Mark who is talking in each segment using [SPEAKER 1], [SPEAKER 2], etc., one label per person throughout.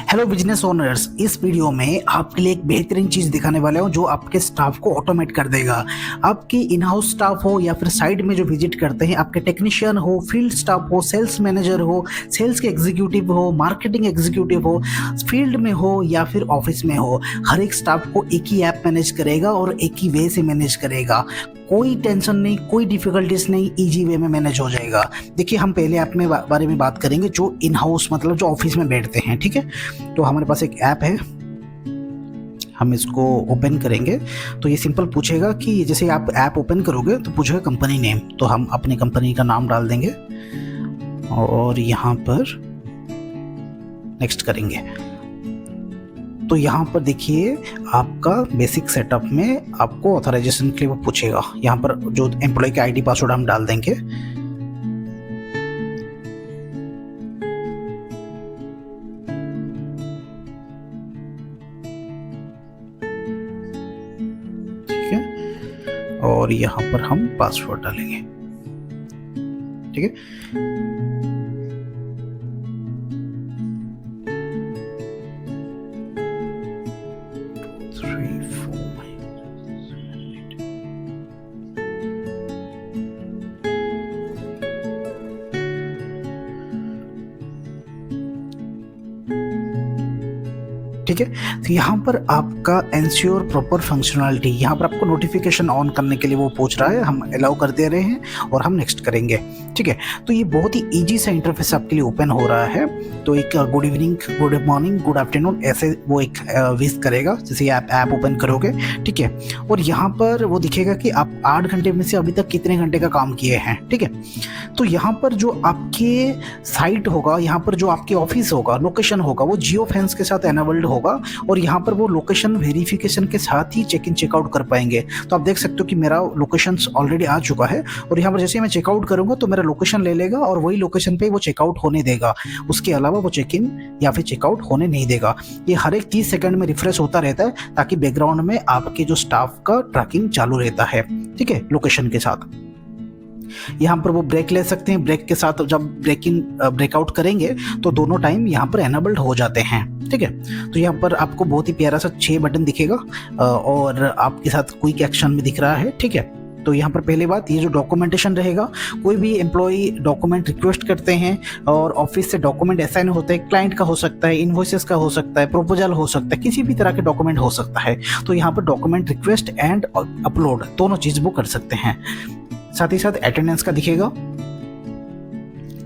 [SPEAKER 1] Hello business owners, इस video में आपके लिए एक बेहतरीन चीज़ दिखाने वाले हूँ जो आपके स्टाफ को ऑटोमेट कर देगा। आपकी इन हाउस स्टाफ हो या फिर साइड में जो विजिट करते हैं, आपके टेक्नीशियन हो, फील्ड स्टाफ हो, सेल्स मैनेजर हो, सेल्स के एग्जीक्यूटिव हो, मार्केटिंग एग्जीक्यूटिव हो, फील्ड में हो या फिर ऑफिस में हो, हर एक स्टाफ को एक ही ऐप मैनेज करेगा और एक ही वे से मैनेज करेगा। कोई टेंशन नहीं, कोई डिफिकल्टीज नहीं, इजी वे में मैनेज हो जाएगा। देखिए, हम पहले ऐप में बारे में बात करेंगे जो इन हाउस मतलब जो ऑफिस में बैठते हैं। ठीक है, तो हमारे पास एक ऐप है, हम इसको ओपन करेंगे तो ये सिंपल पूछेगा कि जैसे आप ऐप ओपन करोगे तो पूछेगा कंपनी नेम, तो हम अपनी कंपनी का नाम डाल देंगे और यहाँ पर नेक्स्ट करेंगे। तो यहाँ पर देखिए, आपका बेसिक सेटअप में आपको ऑथराइजेशन के लिए वो पूछेगा। यहाँ पर जो एम्प्लॉय के आईडी पासवर्ड हम डाल देंगे। ठीक है, और यहाँ पर हम पासवर्ड डालेंगे। ठीक है, ठीक है। तो यहाँ पर आपका एंश्योर प्रॉपर फंक्शनलिटी, यहाँ पर आपको नोटिफिकेशन ऑन करने के लिए वो पूछ रहा है, हम अलाउ कर दे रहे हैं और हम नेक्स्ट करेंगे। ठीक है, तो ये बहुत ही इजी सा इंटरफेस आपके लिए ओपन हो रहा है। तो एक good evening, good morning, good afternoon ऐसे वो एक विश करेगा जैसे आप ऐप ओपन करोगे। ठीक है, और यहाँ पर वो दिखेगा कि आप 8 घंटे में से अभी तक कितने घंटे का काम किए हैं। ठीक है, तो यहाँ पर जो आपके साइट होगा, यहाँ पर जो आपके ऑफिस होगा, लोकेशन होगा, वो जियो फेंस के साथ एनेबल्ड होगा और यहाँ पर वो लोकेशन वेरिफिकेशन के साथ ही चेक इन चेकआउट कर पाएंगे। तो आप देख सकते हो कि मेरा लोकेशन ऑलरेडी आ चुका है और यहाँ पर जैसे मैं चेकआउट करूंगा तो मेरा लोकेशन ले लेगा और वही लोकेशन पे वो चेकआउट होने देगा। उसके अलावा वो चेक इन या फिर चेकआउट होने नहीं देगा। ये हर एक 30 सेकंड में रिफ्रेश होता रहता है ताकि बैकग्राउंड में आपके जो स्टाफ का ट्रैकिंग चालू रहता है। ठीक है, लोकेशन के साथ। यहाँ पर वो ब्रेक ले सकते हैं, ब्रेक के साथ जब ब्रेकआउट करेंगे तो दोनों टाइम यहाँ पर एनेबल्ड हो जाते हैं। ठीक है, तो यहाँ पर आपको बहुत ही प्यारा सा 6 बटन दिखेगा और आपके साथ क्विक एक्शन में दिख रहा है। ठीक है, तो यहाँ पर पहली बात, ये जो डॉक्यूमेंटेशन रहेगा, कोई भी एम्प्लॉय डॉक्यूमेंट रिक्वेस्ट करते हैं और ऑफिस से डॉक्यूमेंट असाइन होते हैं, क्लाइंट का हो सकता है, इनवॉइसेस का हो सकता है, प्रपोजल हो सकता है, किसी भी तरह के डॉक्यूमेंट हो सकता है। तो यहाँ पर डॉक्यूमेंट रिक्वेस्ट एंड अपलोड दोनों चीज वो कर सकते हैं। साथ ही साथ अटेंडेंस का दिखेगा,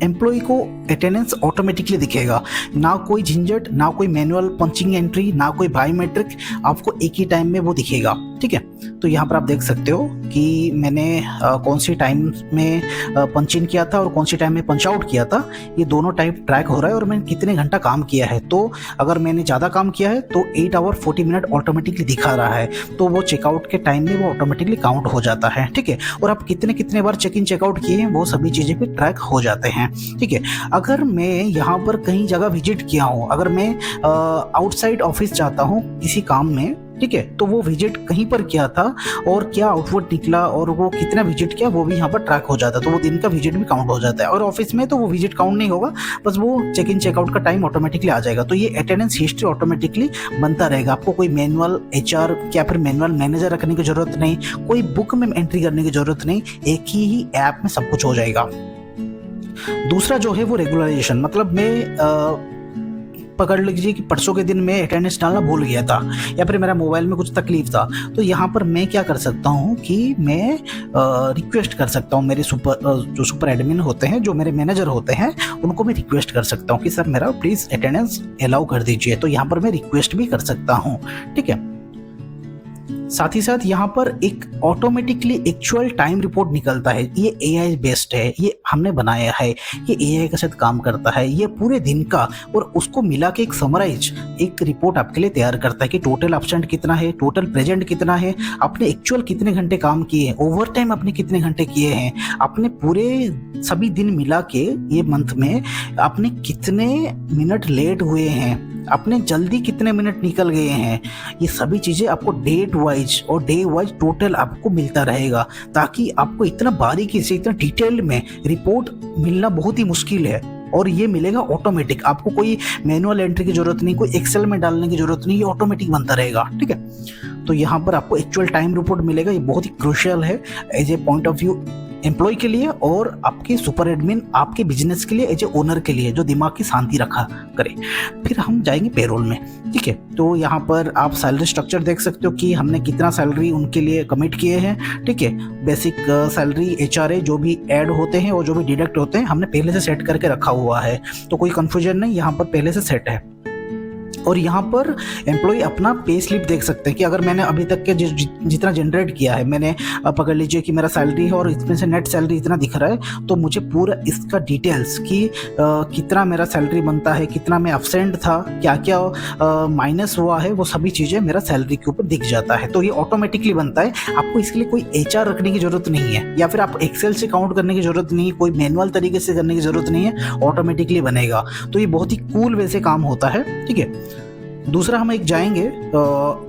[SPEAKER 1] एम्प्लॉय को अटेंडेंस ऑटोमेटिकली दिखेगा, ना कोई झंझट, ना कोई मैनुअल पंचिंग एंट्री, ना कोई बायोमेट्रिक, आपको एक ही टाइम में वो दिखेगा। ठीक है, तो यहाँ पर आप देख सकते हो कि मैंने कौन सी टाइम में पंच इन किया था और कौन सी टाइम में पंच आउट किया था। ये दोनों टाइप ट्रैक हो रहा है और मैंने कितने घंटा काम किया है। तो अगर मैंने ज़्यादा काम किया है तो 8 आवर 40 मिनट ऑटोमेटिकली दिखा रहा है, तो वो चेकआउट के टाइम में वो ऑटोमेटिकली काउंट हो जाता है। ठीक है, और आप कितने बार चेक इन चेकआउट किए हैं वो सभी चीज़ें भी ट्रैक हो जाते हैं। ठीक है, अगर मैं यहाँ पर कहीं जगह विजिट किया हूँ, अगर मैं आउटसाइड ऑफिस जाता हूँ किसी काम में, ठीक है, तो वो विजिट कहीं पर किया था और क्या आउटपुट निकला और वो कितना विजिट किया वो भी यहाँ पर ट्रैक हो जाता है। तो वो दिन का विजिट भी काउंट हो जाता है। और ऑफिस में तो वो विजिट काउंट नहीं होगा, बस वो चेक इन चेकआउट का टाइम ऑटोमेटिकली आ जाएगा। तो ये अटेंडेंस हिस्ट्री ऑटोमेटिकली बनता रहेगा। आपको कोई मैनुअल HR या फिर मैनुअल मैनेजर रखने की जरूरत नहीं, कोई बुक में एंट्री करने की जरूरत नहीं, एक ही ऐप में सब कुछ हो जाएगा। दूसरा जो है वो रेगुलराइजेशन, मतलब मैं पकड़ लीजिए कि परसों के दिन में अटेंडेंस डालना भूल गया था या फिर मेरा मोबाइल में कुछ तकलीफ था, तो यहाँ पर मैं क्या कर सकता हूँ कि मैं रिक्वेस्ट कर सकता हूँ। मेरे जो सुपर एडमिन होते हैं, जो मेरे मैनेजर होते हैं, उनको मैं रिक्वेस्ट कर सकता हूँ कि सर मेरा प्लीज़ अटेंडेंस अलाउ कर दीजिए। तो यहाँ पर मैं रिक्वेस्ट भी कर सकता हूँ। ठीक है, साथ ही साथ यहाँ पर एक ऑटोमेटिकली एक्चुअल टाइम रिपोर्ट निकलता है। ये AI बेस्ड है, ये हमने बनाया है, ये AI के साथ काम करता है। ये पूरे दिन का और उसको मिला के एक समराइज एक रिपोर्ट आपके लिए तैयार करता है कि टोटल एब्सेंट कितना है, टोटल प्रेजेंट कितना है, आपने एक्चुअल कितने घंटे काम किए हैं, ओवर टाइम आपने कितने घंटे किए हैं, आपने पूरे सभी दिन मिला के ये मंथ में आपने कितने मिनट लेट हुए हैं, आपने जल्दी कितने मिनट निकल गए हैं। ये सभी चीज़ें आपको डेट वाइज और डे वाइज टोटल आपको मिलता रहेगा, ताकि आपको इतना बारीकी से, इतना डिटेल में रिपोर्ट मिलना बहुत ही मुश्किल है। और ये मिलेगा ऑटोमेटिक, आपको कोई मैनुअल एंट्री की जरूरत नहीं, कोई एक्सेल में डालने की जरूरत नहीं, ये ऑटोमेटिक बनता रहेगा, ठीक है। तो यहाँ पर आपको एक्चुअल टाइम रिपोर्ट मिलेगा, ये बहुत ही क्रूशियल है as a point of view employee के लिए और आपके सुपर एडमिन, आपके बिजनेस के लिए, एज ए ओनर के लिए, जो दिमाग की शांति रखा करे। फिर हम जाएंगे पेरोल में, ठीक है। तो यहाँ पर आप सैलरी स्ट्रक्चर देख सकते हो कि हमने कितना सैलरी उनके लिए कमिट किए हैं, ठीक है। बेसिक सैलरी, HRA जो भी ऐड होते हैं और जो भी डिडक्ट होते हैं हमने पहले से सेट करके रखा हुआ है, तो कोई कंफ्यूजन नहीं, यहाँ पर पहले से सेट है। और यहाँ पर एम्प्लॉय अपना पे स्लिप देख सकते हैं कि अगर मैंने अभी तक के जितना जनरेट किया है, मैंने पकड़ लीजिए कि मेरा सैलरी है और इसमें से नेट सैलरी इतना दिख रहा है, तो मुझे पूरा इसका डिटेल्स कि कितना मेरा सैलरी बनता है, कितना मैं अब्सेंट था, क्या क्या माइनस हुआ है, वो सभी चीज़ें मेरा सैलरी के ऊपर दिख जाता है। तो ये ऑटोमेटिकली बनता है, आपको इसके लिए कोई HR रखने की जरूरत नहीं है, या फिर आप एक्सेल से काउंट करने की जरूरत नहीं है, कोई मैनुअल तरीके से करने की जरूरत नहीं है, ऑटोमेटिकली बनेगा। तो ये बहुत ही कूल वे से काम होता है, ठीक है। दूसरा हम एक जाएंगे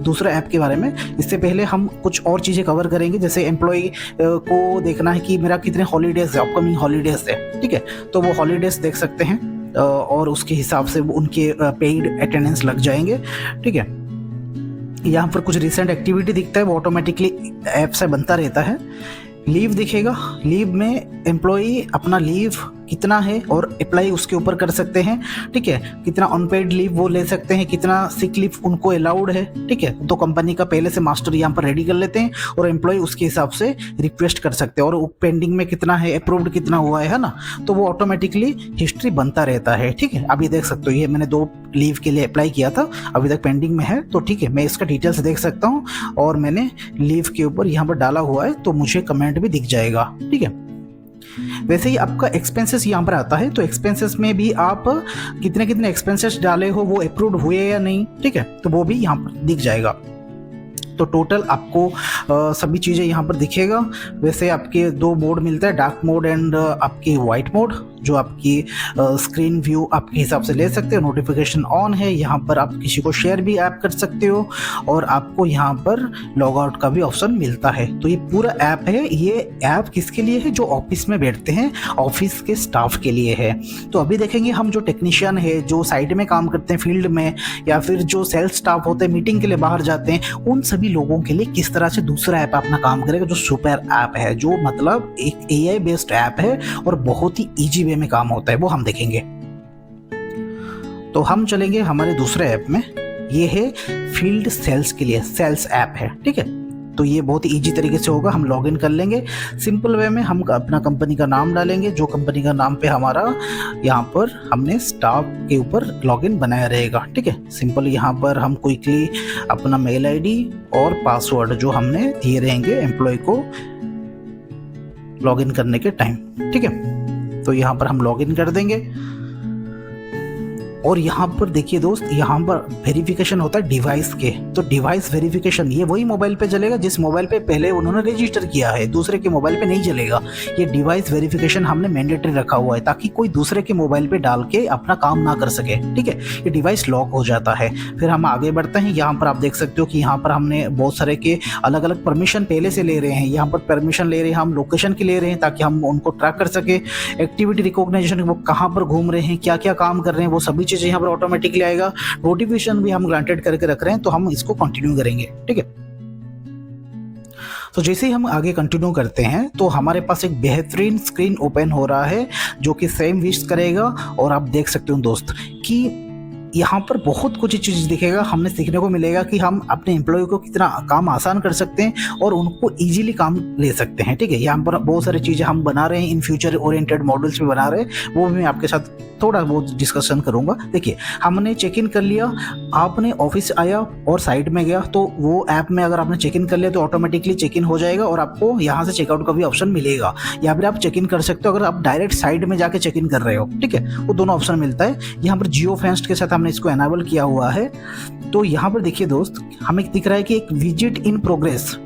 [SPEAKER 1] दूसरा ऐप के बारे में। इससे पहले हम कुछ और चीज़ें कवर करेंगे, जैसे एम्प्लॉय को देखना है कि मेरा कितने हॉलीडेज है, अपकमिंग हॉलीडेज है, ठीक है। तो वो हॉलीडेज देख सकते हैं और उसके हिसाब से उनके पेड अटेंडेंस लग जाएंगे, ठीक है। यहाँ पर कुछ रिसेंट एक्टिविटी दिखता है, वो ऑटोमेटिकली ऐप से बनता रहता है। लीव दिखेगा, लीव में एम्प्लॉई अपना लीव कितना है और अप्लाई उसके ऊपर कर सकते हैं, ठीक है। कितना अनपेड लीव वो ले सकते हैं, कितना सिक लीव उनको अलाउड है, ठीक है। तो कंपनी का पहले से मास्टर यहाँ पर रेडी कर लेते हैं और एम्प्लॉय उसके हिसाब से रिक्वेस्ट कर सकते हैं, और पेंडिंग में कितना है, अप्रूव्ड कितना हुआ है ना, तो वो ऑटोमेटिकली हिस्ट्री बनता रहता है, ठीक है। अभी देख सकते हो ये मैंने 2 लीव के लिए अप्लाई किया था, अभी तक पेंडिंग में है, तो ठीक है, मैं इसका डिटेल्स देख सकता हूँ और मैंने लीव के ऊपर यहाँ पर डाला हुआ है, तो मुझे कमेंट भी दिख जाएगा, ठीक है। वैसे ही आपका एक्सपेंसेस यहाँ पर आता है, तो एक्सपेंसेस में भी आप कितने कितने एक्सपेंसेस डाले हो, वो अप्रूव्ड हुए या नहीं, ठीक है, तो वो भी यहाँ पर दिख जाएगा। तो टोटल आपको सभी चीज़ें यहाँ पर दिखेगा। वैसे आपके 2 मोड मिलता है, डार्क मोड एंड आपकी वाइट मोड, जो आपकी स्क्रीन व्यू आपके हिसाब से ले सकते हो। नोटिफिकेशन ऑन है, यहाँ पर आप किसी को शेयर भी ऐप कर सकते हो और आपको यहाँ पर लॉग आउट का भी ऑप्शन मिलता है। तो ये पूरा ऐप है, ये ऐप किसके लिए है, जो ऑफिस में बैठते हैं, ऑफिस के स्टाफ के लिए है। तो अभी देखेंगे हम जो टेक्नीशियन है, जो साइड में काम करते हैं फील्ड में, या फिर जो सेल्स स्टाफ होते हैं, मीटिंग के लिए बाहर जाते हैं, उन सभी लोगों के लिए किस तरह से दूसरा ऐप अपना काम करेगा, जो सुपर ऐप है, जो मतलब एक AI बेस्ड ऐप है और बहुत ही इजी वे में काम होता है, वो हम देखेंगे। तो हम चलेंगे हमारे दूसरे ऐप में, ये है फील्ड सेल्स के लिए, सेल्स ऐप है, ठीक है। तो ये बहुत ही इजी तरीके से होगा, हम लॉगिन कर लेंगे सिंपल वे में। हम अपना कंपनी का नाम डालेंगे, जो कंपनी का नाम पे हमारा यहाँ पर हमने स्टाफ के ऊपर लॉगिन बनाया रहेगा, ठीक है। सिंपल यहाँ पर हम क्विकली अपना मेल ID और पासवर्ड जो हमने दिए रहेंगे एम्प्लॉय को लॉगिन करने के टाइम, ठीक है। तो यहाँ पर हम लॉगिन कर देंगे और यहाँ पर देखिए दोस्त, यहाँ पर वेरिफिकेशन होता है डिवाइस के। तो डिवाइस वेरिफिकेशन ये वही मोबाइल पे चलेगा जिस मोबाइल पे पहले उन्होंने रजिस्टर किया है, दूसरे के मोबाइल पे नहीं चलेगा। ये डिवाइस वेरिफिकेशन हमने मैंडेटरी रखा हुआ है ताकि कोई दूसरे के मोबाइल पे डाल के अपना काम ना कर सके, ठीक है। ये डिवाइस लॉक हो जाता है। फिर हम आगे बढ़ते हैं, यहाँ पर आप देख सकते हो कि यहाँ पर हमने बहुत सारे के अलग अलग परमिशन पहले से ले रहे हैं। यहाँ पर परमिशन ले रहे हैं हम लोकेशन की ले रहे हैं ताकि हम उनको ट्रैक कर सके। एक्टिविटी रिकॉग्निशन, वो कहाँ पर घूम रहे हैं, क्या क्या काम कर रहे हैं, वो सभी चीजें यहाँ पर ऑटोमेटिकली आएगा। नोटिफिकेशन भी हम ग्रांटेड करके रख रहे हैं, तो हम इसको कंटिन्यू करेंगे, ठीक है। तो जैसे ही हम आगे कंटिन्यू करते हैं तो हमारे पास एक बेहतरीन स्क्रीन ओपन हो रहा है जो कि सेम विश करेगा, और आप देख सकते हो दोस्त कि यहाँ पर बहुत कुछ चीज़ दिखेगा, हमने सीखने को मिलेगा कि हम अपने एम्प्लॉय को कितना काम आसान कर सकते हैं और उनको इजीली काम ले सकते हैं, ठीक है। यहाँ पर बहुत सारी चीज़ें हम बना रहे हैं, इन फ्यूचर ओरिएंटेड मॉडल्स भी बना रहे हैं, वो भी मैं आपके साथ थोड़ा बहुत डिस्कशन करूंगा। देखिए, हमने चेक इन कर लिया, आपने ऑफिस आया और साइट में गया, तो वो ऐप में अगर आपने चेक इन कर लिया तो ऑटोमेटिकली चेक इन हो जाएगा और आपको यहाँ से चेकआउट का भी ऑप्शन मिलेगा, या फिर आप चेक इन कर सकते हो अगर आप डायरेक्ट साइट में जाके चेक इन कर रहे हो, ठीक है। वो दोनों ऑप्शन मिलता है। यहाँ पर जियो फेंस्ट के साथ हमने इसको एनेबल किया हुआ है। तो यहाँ पर देखिए दोस्त, हमें दिख रहा है कि एक विजिट इन प्रोग्रेस,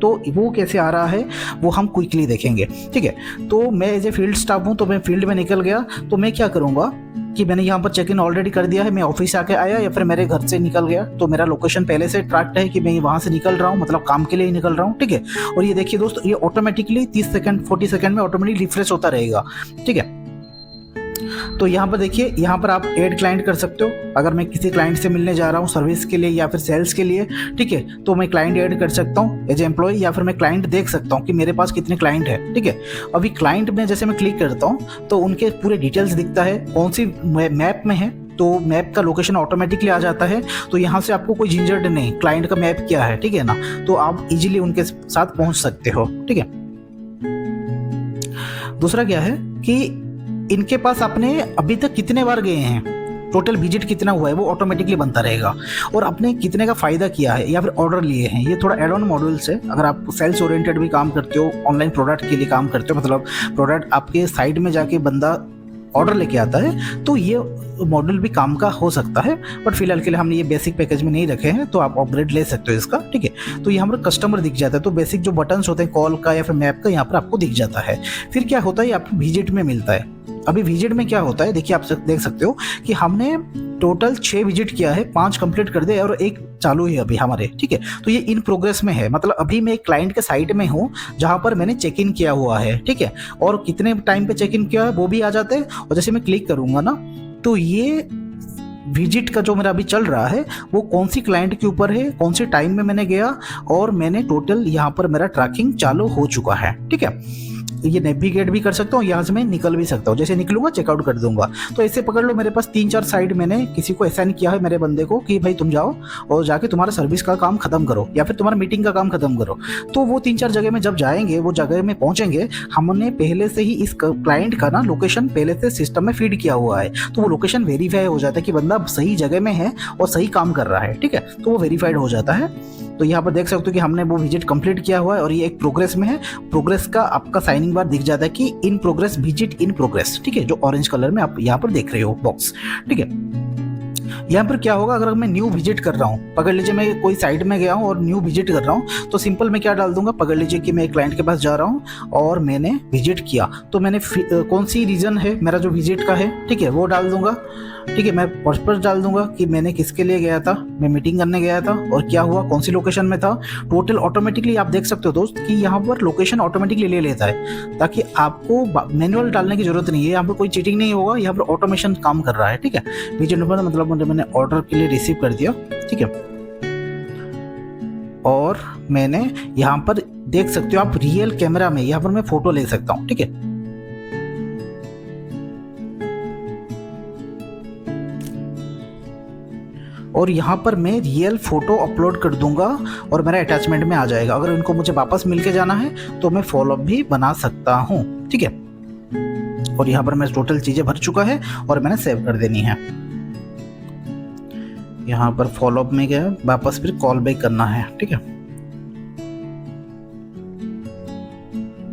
[SPEAKER 1] तो वो कैसे आ रहा है वो हम क्विकली देखेंगे, ठीक है। तो मैं एज ए फील्ड स्टाफ हूँ, तो मैं फील्ड में निकल गया, तो मैं क्या करूँगा कि मैंने यहाँ पर चेक इन ऑलरेडी कर दिया है, मैं ऑफिस आके आया या फिर मेरे घर से निकल गया, तो मेरा लोकेशन पहले से ट्रैक्ड है कि मैं वहाँ से निकल रहा हूँ, मतलब काम के लिए ही निकल रहा हूँ, ठीक है। और ये देखिए दोस्त, ये ऑटोमेटिकली 30 सेकंड 40 सेकंड में ऑटोमेटिकली रिफ्रेश होता रहेगा, ठीक है। तो यहाँ पर देखिए, यहाँ पर आप ऐड क्लाइंट कर सकते हो। अगर मैं किसी क्लाइंट से मिलने जा रहा हूँ सर्विस के लिए या फिर सेल्स के लिए, ठीक है, तो मैं क्लाइंट ऐड कर सकता हूँ एज एम्प्लॉय, या फिर मैं क्लाइंट देख सकता हूँ कि मेरे पास कितने क्लाइंट है। ठीक है, अभी क्लाइंट में जैसे मैं क्लिक करता हूँ तो उनके पूरे डिटेल्स दिखता है, कौन सी मैप में है, तो मैप का लोकेशन ऑटोमेटिकली आ जाता है। तो यहाँ से आपको कोई झंझट नहीं, क्लाइंट का मैप क्या है, ठीक है ना, तो आप इजीली उनके साथ पहुँच सकते हो। ठीक है, दूसरा क्या है कि इनके पास अपने अभी तक कितने बार गए हैं, टोटल विजिट कितना हुआ है, वो ऑटोमेटिकली बनता रहेगा। और आपने कितने का फ़ायदा किया है या फिर ऑर्डर लिए हैं, ये थोड़ा एड ऑन मॉड्यूल्स है। अगर आप सेल्स ओरिएंटेड भी काम करते हो, ऑनलाइन प्रोडक्ट के लिए काम करते हो, मतलब प्रोडक्ट आपके साइड में जाके बंदा ऑर्डर लेके आता है, तो ये मॉड्यूल भी काम का हो सकता है। बट फिलहाल के लिए हमने ये बेसिक पैकेज में नहीं रखे हैं, तो आप अपग्रेड ले सकते हो इसका। ठीक है, तो यहाँ पर कस्टमर दिख जाता है, तो बेसिक जो बटन्स होते हैं कॉल का या फिर मैप का, यहाँ पर आपको दिख जाता है। फिर क्या होता है, आपको विजिट में मिलता है। अभी विजिट में क्या होता है, देखिए आप देख सकते हो कि हमने टोटल 6 विजिट किया है, 5 कंप्लीट कर दिया और 1 चालू है अभी हमारे। ठीक है, तो ये इन प्रोग्रेस में है, मतलब अभी मैं एक क्लाइंट के साइट में हूँ जहाँ पर मैंने चेक इन किया हुआ है। ठीक है, और कितने टाइम पे चेक इन किया है वो भी आ जाते हैं। और जैसे मैं क्लिक करूँगा ना, तो ये विजिट का जो मेरा अभी चल रहा है वो कौन सी क्लाइंट के ऊपर है, कौन से टाइम में मैंने गया, और मैंने टोटल यहाँ पर मेरा ट्रैकिंग चालू हो चुका है। ठीक है, ये नेविगेट भी कर सकता हूँ, यहाँ से मैं निकल भी सकता हूँ, जैसे निकलूंगा चेकआउट कर दूंगा। तो ऐसे पकड़ लो, मेरे पास 3-4 साइड मैंने किसी को असाइन किया है, मेरे बंदे को, कि भाई तुम जाओ और जाके तुम्हारा सर्विस का काम खत्म करो या फिर तुम्हारा मीटिंग का काम खत्म करो। तो वो 3-4 जगह में जब जाएंगे, वो जगह में पहुंचेंगे, हमने पहले से ही इस क्लाइंट का ना लोकेशन पहले से सिस्टम में फीड किया हुआ है, तो वो लोकेशन वेरीफाई हो जाता है कि बंदा सही जगह में है और सही काम कर रहा है। ठीक है, तो वो वेरीफाइड हो जाता है। तो यहाँ पर देख सकते हो कि हमने वो विजिट कंप्लीट किया हुआ है और ये एक प्रोग्रेस में है। प्रोग्रेस का आपका साइनिंग बार दिख जाता है कि in progress, visit in progress. ठीक है, जो ऑरेंज कलर में आप यहाँ पर देख रहे हो बॉक्स। ठीक है, यहाँ पर क्या होगा, अगर मैं न्यू विजिट कर रहा हूँ, पकड़ लीजिए मैं कोई साइट में गया हूँ और न्यू विजिट कर रहा हूँ, तो सिंपल मैं क्या डाल दूंगा, पकड़ लीजिए कि मैं एक क्लाइंट के पास जा रहा हूँ और मैंने विजिट किया, तो मैंने कौन सी रीजन है मेरा जो विजिट का है, ठीक है, वो डाल दूंगा। ठीक है, मैं पर्पस डाल दूंगा कि मैंने किसके लिए गया था, मैं मीटिंग करने गया था और क्या हुआ, कौन सी लोकेशन में था। टोटल ऑटोमेटिकली आप देख सकते हो दोस्त कि यहाँ पर लोकेशन ऑटोमेटिकली ले लेता है, ताकि आपको मैनुअल डालने की जरूरत नहीं है। यहाँ पर कोई चीटिंग नहीं होगा, यहाँ पर ऑटोमेशन काम कर रहा है। ठीक है, विजिट नंबर मतलब मैंने ऑर्डर के लिए रिसीव कर दिया। ठीक है, और मैंने यहाँ पर देख सकते हो आप रियल कैमरा में, यहाँ पर मैं फोटो ले सकता हूँ। ठीक है, और यहाँ पर मैं रियल फोटो अपलोड कर दूंगा और मेरा अटैचमेंट में आ जाएगा। अगर इनको मुझे वापस मिल के जाना है तो मैं फॉलोअप भी बना सकता हूँ। ठीक है, और यहाँ पर मैं टोटल चीजें भर चुका है और मैंने सेव कर देनी है। यहाँ पर फॉलोअप में गया, वापस फिर कॉल बैक करना है। ठीक है,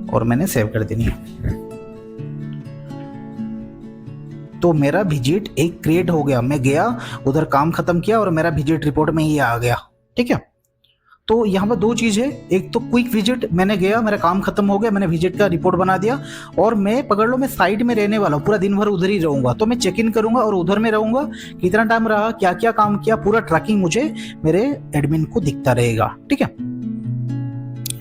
[SPEAKER 1] और मैंने सेव कर देनी है। तो मेरा विजिट एक क्रिएट हो गया, मैं गया उधर काम खत्म किया और मेरा विजिट रिपोर्ट में ये आ गया। ठीक है, तो यहाँ पर 2 चीज़ है, एक तो क्विक विजिट, मैंने गया, मेरा काम खत्म हो गया, मैंने विजिट का रिपोर्ट बना दिया, और मैं पकड़ लो मैं साइट में रहने वाला हूँ, पूरा दिन भर उधर ही रहूंगा, तो मैं चेक इन करूंगा और उधर में रहूंगा, कितना टाइम रहा, क्या क्या काम किया, पूरा ट्रैकिंग मुझे मेरे एडमिन को दिखता रहेगा। ठीक है,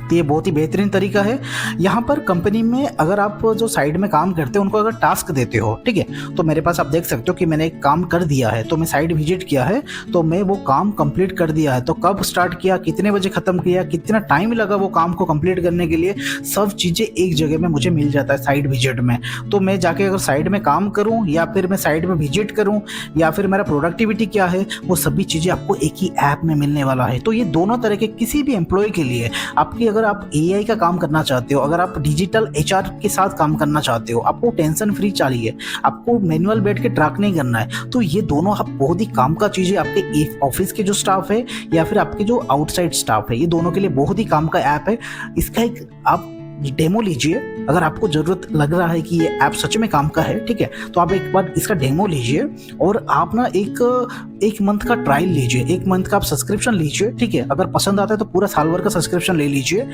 [SPEAKER 1] तो ये बहुत ही बेहतरीन तरीका है। यहाँ पर कंपनी में अगर आप जो साइड में काम करते हो उनको अगर टास्क देते हो, ठीक है, तो मेरे पास आप देख सकते हो कि मैंने एक काम कर दिया है, तो मैं साइड विजिट किया है, तो मैं वो काम कंप्लीट कर दिया है। तो कब स्टार्ट किया, कितने बजे खत्म किया, कितना टाइम लगा वो काम को कंप्लीट करने के लिए, सब चीज़ें एक जगह में मुझे मिल जाता है साइड विजिट में। तो मैं जाके अगर साइड में काम करूँ या फिर मैं साइड में विजिट करूँ या फिर मेरा प्रोडक्टिविटी क्या है, वो सभी चीज़ें आपको एक ही ऐप में मिलने वाला है। तो ये दोनों तरह के किसी भी एम्प्लॉय के लिए, आपकी अगर आप एआई का काम करना चाहते हो, अगर आप डिजिटल एचआर के साथ काम करना चाहते हो, आपको टेंशन फ्री चाहिए, आपको मैनुअल बैठ के ट्रैक नहीं करना है, तो ये दोनों आप बहुत ही काम का चीज़ है। आपके ऑफिस के जो स्टाफ है या फिर आपके जो आउटसाइड स्टाफ है, ये दोनों के लिए बहुत ही काम का ऐप है। इसका एक आप डेमो लीजिए, अगर आपको जरूरत लग रहा है कि ये ऐप सच में काम का है, ठीक है, तो आप एक बार इसका डेमो लीजिए और आप ना एक मंथ का ट्रायल लीजिए, 1 मंथ का आप सब्सक्रिप्शन लीजिए। ठीक है, अगर पसंद आता है तो पूरा साल भर का सब्सक्रिप्शन ले लीजिए।